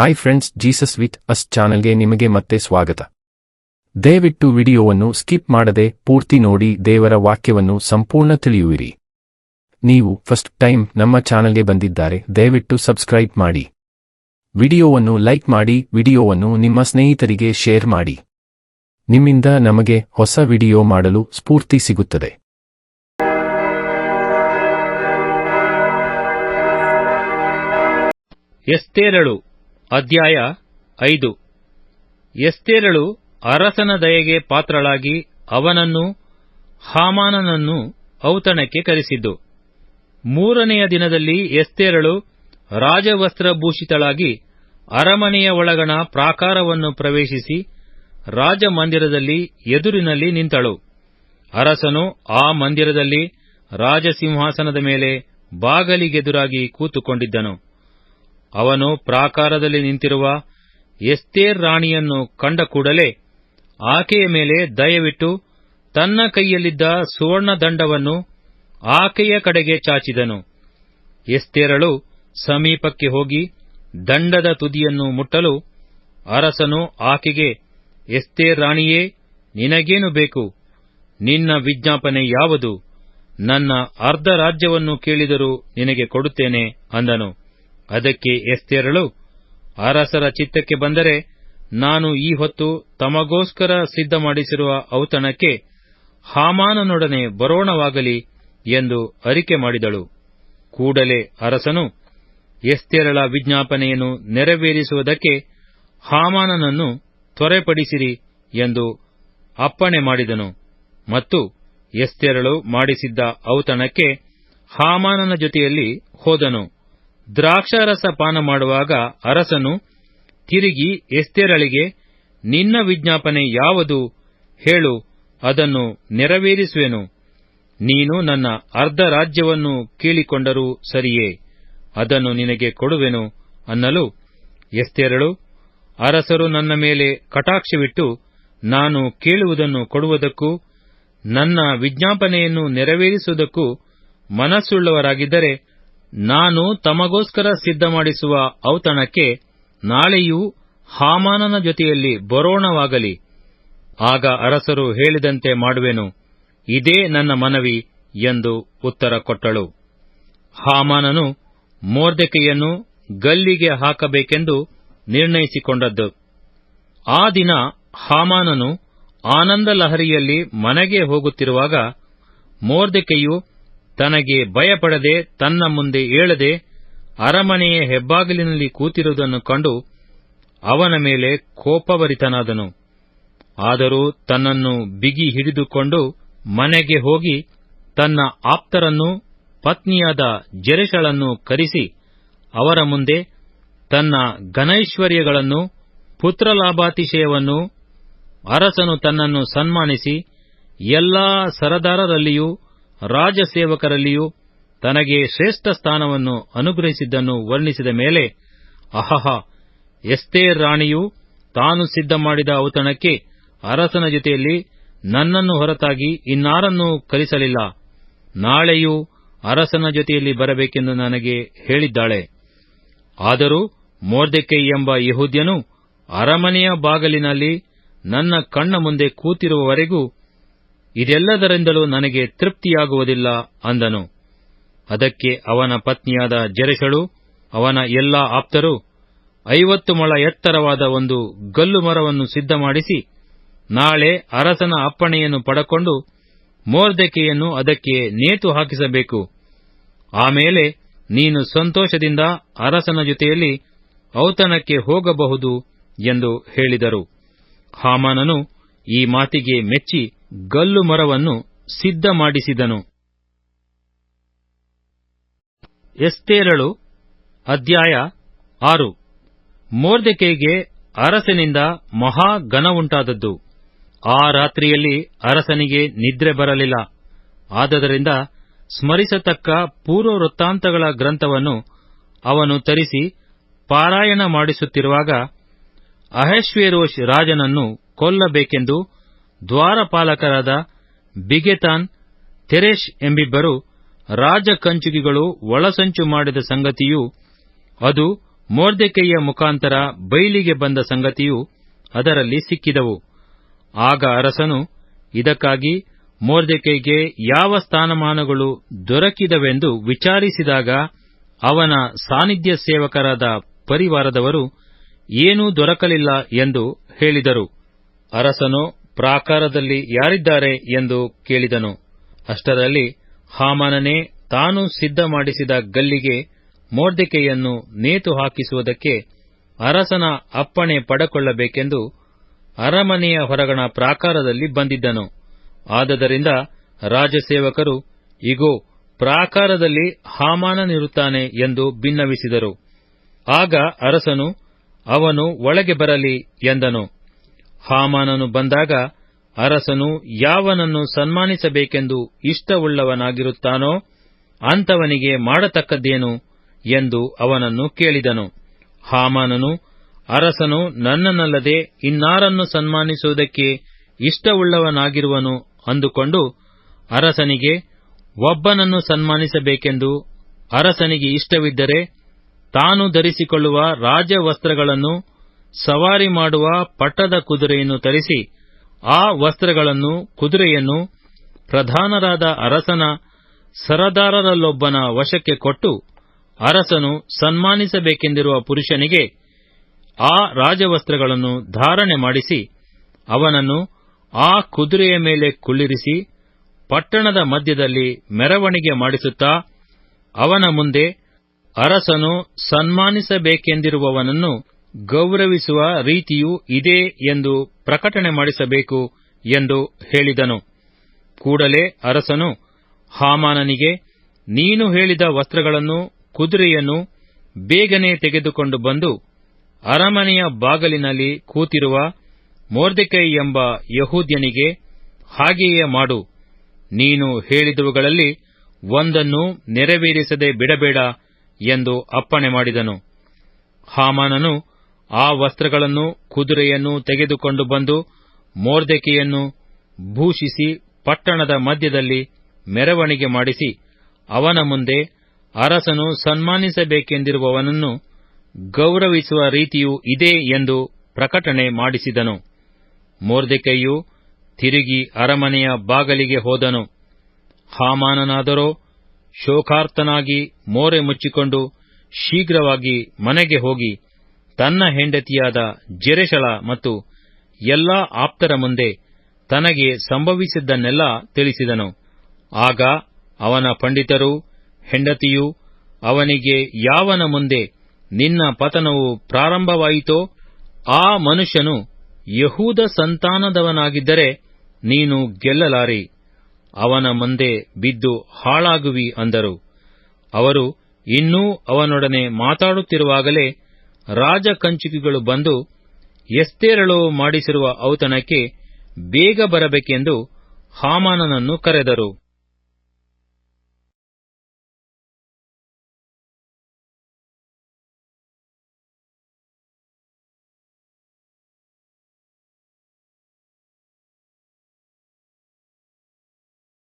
Hi friends, Jesus with us ಚಾನೆಲ್ಗೆ ನಿಮಗೆ ಮತ್ತೆ ಸ್ವಾಗತ. ದಯವಿಟ್ಟು ವಿಡಿಯೋವನ್ನು ಸ್ಕಿಪ್ ಮಾಡದೆ ಪೂರ್ತಿ ನೋಡಿ ದೇವರ ವಾಕ್ಯವನ್ನು ಸಂಪೂರ್ಣ ತಿಳಿಯುವಿರಿ. ನೀವು ಫಸ್ಟ್ ಟೈಮ್ ನಮ್ಮ ಚಾನೆಲ್ಗೆ ಬಂದಿದ್ದಾರೆ ದಯವಿಟ್ಟು ಸಬ್ಸ್ಕ್ರೈಬ್ ಮಾಡಿ. ವಿಡಿಯೋವನ್ನು ಲೈಕ್ ಮಾಡಿ, ವಿಡಿಯೋವನ್ನು ನಿಮ್ಮ ಸ್ನೇಹಿತರಿಗೆ ಶೇರ್ ಮಾಡಿ. ನಿಮ್ಮಿಂದ ನಮಗೆ ಹೊಸ ವಿಡಿಯೋ ಮಾಡಲು ಸ್ಫೂರ್ತಿ ಸಿಗುತ್ತದೆ. ಎಸ್ತೇರಳು ಅಧ್ಯಾಯ 5. ಎಸ್ತೇರಳು ಅರಸನ ದಯೆಗೆ ಪಾತ್ರಳಾಗಿ ಅವನನ್ನು ಹಾಮಾನನನ್ನು ಔತಣಕ್ಕೆ ಕರೆಸಿದ್ದು. 3ನೆಯ ದಿನದಲ್ಲಿ ಎಸ್ತೇರಳು ರಾಜವಸ್ತ್ರಭೂಷಿತಳಾಗಿ ಅರಮನೆಯ ಒಳಗಣ ಪ್ರಾಕಾರವನ್ನು ಪ್ರವೇಶಿಸಿ ರಾಜಮಂದಿರದಲ್ಲಿ ಎದುರಿನಲ್ಲಿ ನಿಂತಳು. ಅರಸನು ಆ ಮಂದಿರದಲ್ಲಿ ರಾಜಸಿಂಹಾಸನದ ಮೇಲೆ ಬಾಗಲಿಗೆದುರಾಗಿ ಕೂತುಕೊಂಡಿದ್ದನು. ಅವನು ಪ್ರಾಕಾರದಲ್ಲಿ ನಿಂತಿರುವ ಎಸ್ತೇರ್ ರಾಣಿಯನ್ನು ಕಂಡ ಕೂಡಲೇ ಆಕೆಯ ಮೇಲೆ ದಯವಿಟ್ಟು ತನ್ನ ಕೈಯಲ್ಲಿದ್ದ ಸುವರ್ಣದಂಡವನ್ನು ಆಕೆಯ ಕಡೆಗೆ ಚಾಚಿದನು. ಎಸ್ತೇರಳು ಸಮೀಪಕ್ಕೆ ಹೋಗಿ ದಂಡದ ತುದಿಯನ್ನು ಮುಟ್ಟಲು ಅರಸನು ಆಕೆಗೆ, ಎಸ್ತೇರ್ ರಾಣಿಯೇ, ನಿನಗೇನು ಬೇಕು? ನಿನ್ನ ವಿಜ್ಞಾಪನೆ ಯಾವುದು? ನನ್ನ ಅರ್ಧ ರಾಜ್ಯವನ್ನು ಕೇಳಿದರೂ ನಿನಗೆ ಕೊಡುತ್ತೇನೆ ಅಂದನು. ಅದಕ್ಕೆ ಎಸ್ತೇರಳು, ಅರಸರ ಚಿತ್ತಕ್ಕೆ ಬಂದರೆ ನಾನು ಈ ಹೊತ್ತು ತಮಗೋಸ್ಕರ ಸಿದ್ಧಮಾಡಿಸಿರುವ ಔತಣಕ್ಕೆ ಹಾಮಾನನೊಡನೆ ಬರೋಣವಾಗಲಿ ಎಂದು ಅರಿಕೆ ಮಾಡಿದಳು. ಕೂಡಲೇ ಅರಸನು ಎಸ್ತೇರಳ ವಿಜ್ಞಾಪನೆಯನ್ನು ನೆರವೇರಿಸುವುದಕ್ಕೆ ಹಾಮಾನನನ್ನು ತ್ವರೆಪಡಿಸಿರಿ ಎಂದು ಅಪ್ಪಣೆ ಮಾಡಿದನು. ಮತ್ತು ಎಸ್ತೇರಳು ಮಾಡಿಸಿದ್ದ ಔತಣಕ್ಕೆ ಹಾಮಾನನ ಜೊತೆಯಲ್ಲಿ ಹೋದನು. ದ್ರಾಕ್ಷಾರಸ ಪಾನ ಮಾಡುವಾಗ ಅರಸನು ತಿರುಗಿ ಎಸ್ತೇರಳಿಗೆ, ನಿನ್ನ ವಿಜ್ಞಾಪನೆ ಯಾವುದು? ಹೇಳು, ಅದನ್ನು ನೆರವೇರಿಸುವೆನು. ನೀನು ನನ್ನ ಅರ್ಧ ರಾಜ್ಯವನ್ನು ಕೇಳಿಕೊಂಡರೂ ಸರಿಯೇ, ಅದನ್ನು ನಿನಗೆ ಕೊಡುವೆನು ಅನ್ನಲು ಎಸ್ತೇರಳು, ಅರಸರು ನನ್ನ ಮೇಲೆ ಕಟಾಕ್ಷವಿಟ್ಟು ನಾನು ಕೇಳುವುದನ್ನು ಕೊಡುವುದಕ್ಕೂ ನನ್ನ ವಿಜ್ಞಾಪನೆಯನ್ನು ನೆರವೇರಿಸುವುದಕ್ಕೂ ಮನಸ್ಸುಳ್ಳವರಾಗಿದ್ದರೆ ನಾನು ತಮಗೋಸ್ಕರ ಸಿದ್ಧಮಾಡಿಸುವ ಔತಣಕ್ಕೆ ನಾಳೆಯೂ ಹಾಮಾನನ ಜೊತೆಯಲ್ಲಿ ಬರೋಣವಾಗಲಿ. ಆಗ ಅರಸರು ಹೇಳಿದಂತೆ ಮಾಡುವೆನು. ಇದೇ ನನ್ನ ಮನವಿ ಎಂದು ಉತ್ತರ ಕೊಟ್ಟಳು. ಹಾಮಾನನು ಮೊರ್ದೆಕೈಯನ್ನು ಗಲ್ಲಿಗೆ ಹಾಕಬೇಕೆಂದು ನಿರ್ಣಯಿಸಿಕೊಂಡದ್ದು. ಆ ದಿನ ಹಾಮಾನನು ಆನಂದ ಲಹರಿಯಲ್ಲಿ ಮನೆಗೆ ಹೋಗುತ್ತಿರುವಾಗ ಮೊರ್ದೆಕೈಯು ತನಗೆ ಭಯಪಡದೆ ತನ್ನ ಮುಂದೆ ಏಳದೆ ಅರಮನೆಯ ಹೆಬ್ಬಾಗಿಲಿನಲ್ಲಿ ಕೂತಿರುವುದನ್ನು ಕಂಡು ಅವನ ಮೇಲೆ ಕೋಪಭರಿತನಾದನು. ಆದರೂ ತನ್ನನ್ನು ಬಿಗಿ ಹಿಡಿದುಕೊಂಡು ಮನೆಗೆ ಹೋಗಿ ತನ್ನ ಆಪ್ತರನ್ನೂ ಪತ್ನಿಯಾದ ಜೆರೆಷಳನ್ನು ಕರೆಸಿ ಅವರ ಮುಂದೆ ತನ್ನ ಘನೈಶ್ವರ್ಯಗಳನ್ನು ಪುತ್ರಲಾಭಾತಿಶಯವನ್ನೂ ಅರಸನು ತನ್ನನ್ನು ಸನ್ಮಾನಿಸಿ ಎಲ್ಲಾ ಸರದಾರರಲ್ಲಿಯೂ ರಾಜಸೇವಕರಲ್ಲಿಯೂ ತನಗೆ ಶ್ರೇಷ್ಠ ಸ್ಥಾನವನ್ನು ಅನುಗ್ರಹಿಸಿದ್ದನ್ನು ವರ್ಣಿಸಿದ ಮೇಲೆ, ಅಹಹ, ಎಸ್ತೇರ್ ರಾಣಿಯು ತಾನು ಸಿದ್ಧಮಾಡಿದ ಔತಣಕ್ಕೆ ಅರಸನ ಜೊತೆಯಲ್ಲಿ ನನ್ನನ್ನು ಹೊರತಾಗಿ ಇನ್ನಾರನ್ನೂ ಕರೆಸಲಿಲ್ಲ. ನಾಳೆಯೂ ಅರಸನ ಜೊತೆಯಲ್ಲಿ ಬರಬೇಕೆಂದು ನನಗೆ ಹೇಳಿದ್ದಾಳೆ. ಆದರೂ ಮೊರ್ದೆಕೈ ಎಂಬ ಯೆಹೂದ್ಯನು ಅರಮನೆಯ ಬಾಗಲಿನಲ್ಲಿ ನನ್ನ ಕಣ್ಣ ಮುಂದೆ ಕೂತಿರುವವರೆಗೂ ಇದೆಲ್ಲದರಿಂದಲೂ ನನಗೆ ತೃಪ್ತಿಯಾಗುವುದಿಲ್ಲ ಅಂದನು. ಅದಕ್ಕೆ ಅವನ ಪತ್ನಿಯಾದ ಜೆರೆಷಳು ಅವನ ಎಲ್ಲಾ ಆಪ್ತರು 50 ಮೊಳ ಎತ್ತರವಾದ ಒಂದು ಗಲ್ಲು ಮರವನ್ನು ಸಿದ್ಧಮಾಡಿಸಿ ನಾಳೆ ಅರಸನ ಅಪ್ಪಣೆಯನ್ನು ಪಡಕೊಂಡು ಮೊರ್ದೆಕೈಯನ್ನು ಅದಕ್ಕೆ ನೇತು ಹಾಕಿಸಬೇಕು. ಆಮೇಲೆ ನೀನು ಸಂತೋಷದಿಂದ ಅರಸನ ಜೊತೆಯಲ್ಲಿ ಔತಣಕ್ಕೆ ಹೋಗಬಹುದು ಎಂದು ಹೇಳಿದರು. ಹಾಮಾನನು ಈ ಮಾತಿಗೆ ಮೆಚ್ಚಿ ಗಲ್ಲು ಮರವನ್ನು ಸಿದ್ಧ ಮಾಡಿಸಿದನು. ಎಸ್ತೇರಳು ಅಧ್ಯಾಯ 6. ಮೊರ್ದೆಕೈಗೆ ಅರಸನಿಂದ ಮಹಾ ಘನವುಂಟಾದದ್ದು. ಆ ರಾತ್ರಿಯಲ್ಲಿ ಅರಸನಿಗೆ ನಿದ್ರೆ ಬರಲಿಲ್ಲ. ಆದದರಿಂದ ಸ್ಮರಿಸತಕ್ಕ ಪೂರ್ವವೃತ್ತಾಂತಗಳ ಗ್ರಂಥವನ್ನು ಅವನು ತರಿಸಿ ಪಾರಾಯಣ ಮಾಡಿಸುತ್ತಿರುವಾಗ ಅಹಷ್ವೇರೋಷ್ ರಾಜನನ್ನು ಕೊಲ್ಲಬೇಕೆಂದು ದ್ವಾರಪಾಲಕರಾದ ಬಿಗೆತಾನ್, ತೆರೆಷ್ ಎಂಬಿಬ್ಬರು ರಾಜಕಂಚುಕಿಗಳು ಒಳಸಂಚು ಮಾಡಿದ ಸಂಗತಿಯೂ ಅದು ಮೊರ್ದೆಕೈಯ ಮುಖಾಂತರ ಬಯಲಿಗೆ ಬಂದ ಸಂಗತಿಯು ಅದರಲ್ಲಿ ಸಿಕ್ಕಿದವು. ಆಗ ಅರಸನು ಇದಕ್ಕಾಗಿ ಮೊರ್ದೆಕೈಗೆ ಯಾವ ಸ್ಥಾನಮಾನಗಳು ದೊರಕಿದವೆಂದು ವಿಚಾರಿಸಿದಾಗ ಅವನ ಸಾನ್ನಿಧ್ಯ ಸೇವಕರಾದ ಪರಿವಾರದವರು ಏನೂ ದೊರಕಲಿಲ್ಲ ಎಂದು ಹೇಳಿದರು. ಅರಸನು ಪ್ರಾಕಾರದಲ್ಲಿ ಯಾರಿದ್ದಾರೆ ಎಂದು ಕೇಳಿದನು. ಅಷ್ಟರಲ್ಲಿ ಹಾಮಾನನೇ ತಾನು ಸಿದ್ಧ ಮಾಡಿಸಿದ ಗಲ್ಲಿಗೆ ಮೊರ್ದೆಕೈಯನ್ನು ನೇತು ಹಾಕಿಸುವುದಕ್ಕೆ ಅರಸನ ಅಪ್ಪಣೆ ಪಡಕೊಳ್ಳಬೇಕೆಂದು ಅರಮನೆಯ ಹೊರಗಣ ಪ್ರಾಕಾರದಲ್ಲಿ ಬಂದಿದ್ದನು. ಆದದರಿಂದ ರಾಜಸೇವಕರು, ಇಗೋ, ಪ್ರಾಕಾರದಲ್ಲಿ ಹಾಮಾನನಿರುತ್ತಾನೆ ಎಂದು ಬಿನ್ನವಿಸಿದರು. ಆಗ ಅರಸನು, ಅವನು ಒಳಗೆ ಬರಲಿ ಎಂದನು. ಹಾಮಾನನು ಬಂದಾಗ ಅರಸನು ಯಾವನನ್ನು ಸನ್ಮಾನಿಸಬೇಕೆಂದು ಇಷ್ಟವುಳ್ಳವನಾಗಿರುತ್ತಾನೋ ಅಂಥವನಿಗೆ ಮಾಡತಕ್ಕದ್ದೇನು ಎಂದು ಅವನನ್ನು ಕೇಳಿದನು. ಹಾಮಾನನು, ಅರಸನು ನನ್ನನ್ನಲ್ಲದೆ ಇನ್ನಾರನ್ನು ಸನ್ಮಾನಿಸುವುದಕ್ಕೆ ಇಷ್ಟವುಳ್ಳವನಾಗಿರುವನು ಅಂದುಕೊಂಡು ಅರಸನಿಗೆ ಒಬ್ಬನನ್ನು ಸನ್ಮಾನಿಸಬೇಕೆಂದು ಅರಸನಿಗೆ ಇಷ್ಟವಿದ್ದರೆ ತಾನು ಧರಿಸಿಕೊಳ್ಳುವ ರಾಜವಸ್ತ್ರಗಳನ್ನು, ಸವಾರಿ ಮಾಡುವ ಪಟ್ಟದ ಕುದುರೆಯನ್ನು ತರಿಸಿ ಆ ವಸ್ತ್ರಗಳನ್ನು, ಕುದುರೆಯನ್ನು ಪ್ರಧಾನರಾದ ಅರಸನ ಸರದಾರರಲ್ಲೊಬ್ಬನ ವಶಕ್ಕೆ ಕೊಟ್ಟು ಅರಸನು ಸನ್ಮಾನಿಸಬೇಕೆಂದಿರುವ ಪುರುಷನಿಗೆ ಆ ರಾಜವಸ್ತ್ರಗಳನ್ನು ಧಾರಣೆ ಮಾಡಿಸಿ ಅವನನ್ನು ಆ ಕುದುರೆಯ ಮೇಲೆ ಕುಳ್ಳಿರಿಸಿ ಪಟ್ಟಣದ ಮಧ್ಯದಲ್ಲಿ ಮೆರವಣಿಗೆ ಮಾಡಿಸುತ್ತಾ ಅವನ ಮುಂದೆ ಅರಸನು ಸನ್ಮಾನಿಸಬೇಕೆಂದಿರುವವನನ್ನು ಗೌರವಿಸುವ ರೀತಿಯು ಇದೇ ಎಂದು ಪ್ರಕಟಣೆ ಮಾಡಿಸಬೇಕು ಎಂದು ಹೇಳಿದನು. ಕೂಡಲೇ ಅರಸನು ಹಾಮಾನನಿಗೆ, ನೀನು ಹೇಳಿದ ವಸ್ತ್ರಗಳನ್ನು, ಕುದುರೆಯನ್ನು ಬೇಗನೆ ತೆಗೆದುಕೊಂಡು ಬಂದು ಅರಮನೆಯ ಬಾಗಲಿನಲ್ಲಿ ಕೂತಿರುವ ಮೊರ್ದೆಕೈ ಎಂಬ ಯಹೂದ್ಯನಿಗೆ ಹಾಗೆಯೇ ಮಾಡು. ನೀನು ಹೇಳಿದವುಗಳಲ್ಲಿ ಒಂದನ್ನೂ ನೆರವೇರಿಸದೆ ಬಿಡಬೇಡ ಎಂದು ಅಪ್ಪಣೆ ಮಾಡಿದನು. ಹಾಮಾನನು ಆ ವಸ್ತ್ರಗಳನ್ನು, ಕುದುರೆಯನ್ನು ತೆಗೆದುಕೊಂಡು ಬಂದು ಮೊರ್ದೆಕೈಯನ್ನು ಭೂಷಿಸಿ ಪಟ್ಟಣದ ಮಧ್ಯದಲ್ಲಿ ಮೆರವಣಿಗೆ ಮಾಡಿಸಿ ಅವನ ಮುಂದೆ ಅರಸನು ಸನ್ಮಾನಿಸಬೇಕೆಂದಿರುವವನನ್ನು ಗೌರವಿಸುವ ರೀತಿಯು ಇದೇ ಎಂದು ಪ್ರಕಟಣೆ ಮಾಡಿಸಿದನು. ಮೊರ್ದೆಕೈಯು ತಿರುಗಿ ಅರಮನೆಯ ಬಾಗಲಿಗೆ ಹೋದನು. ಹಾಮಾನನಾದರೋ ಶೋಕಾರ್ತನಾಗಿ ಮೋರೆ ಮುಚ್ಚಿಕೊಂಡು ಶೀಘ್ರವಾಗಿ ಮನೆಗೆ ಹೋಗಿ ತನ್ನ ಹೆಂಡತಿಯಾದ ಜೆರೆಷಳ ಮತ್ತು ಎಲ್ಲಾ ಆಪ್ತರ ಮುಂದೆ ತನಗೆ ಸಂಭವಿಸಿದ್ದನ್ನೆಲ್ಲ ತಿಳಿಸಿದನು. ಆಗ ಅವನ ಪಂಡಿತರೂ ಹೆಂಡತಿಯೂ ಅವನಿಗೆ, ಯಾವನ ಮುಂದೆ ನಿನ್ನ ಪತನವು ಪ್ರಾರಂಭವಾಯಿತೋ ಆ ಮನುಷ್ಯನು ಯಹೂದ ಸಂತಾನದವನಾಗಿದ್ದರೆ ನೀನು ಗೆಲ್ಲಲಾರಿ, ಅವನ ಮುಂದೆ ಬಿದ್ದು ಹಾಳಾಗುವಿ ಅಂದರು. ಅವರು ಇನ್ನೂ ಅವನೊಡನೆ ಮಾತಾಡುತ್ತಿರುವಾಗಲೇ ರಾಜಕಂಚುಕಿಗಳು ಬಂದು ಎಸ್ತೇರಳು ಮಾಡಿಸಿರುವ ಔತಣಕ್ಕೆ ಬೇಗ ಬರಬೇಕೆಂದು ಹಾಮಾನನನ್ನು ಕರೆದರು.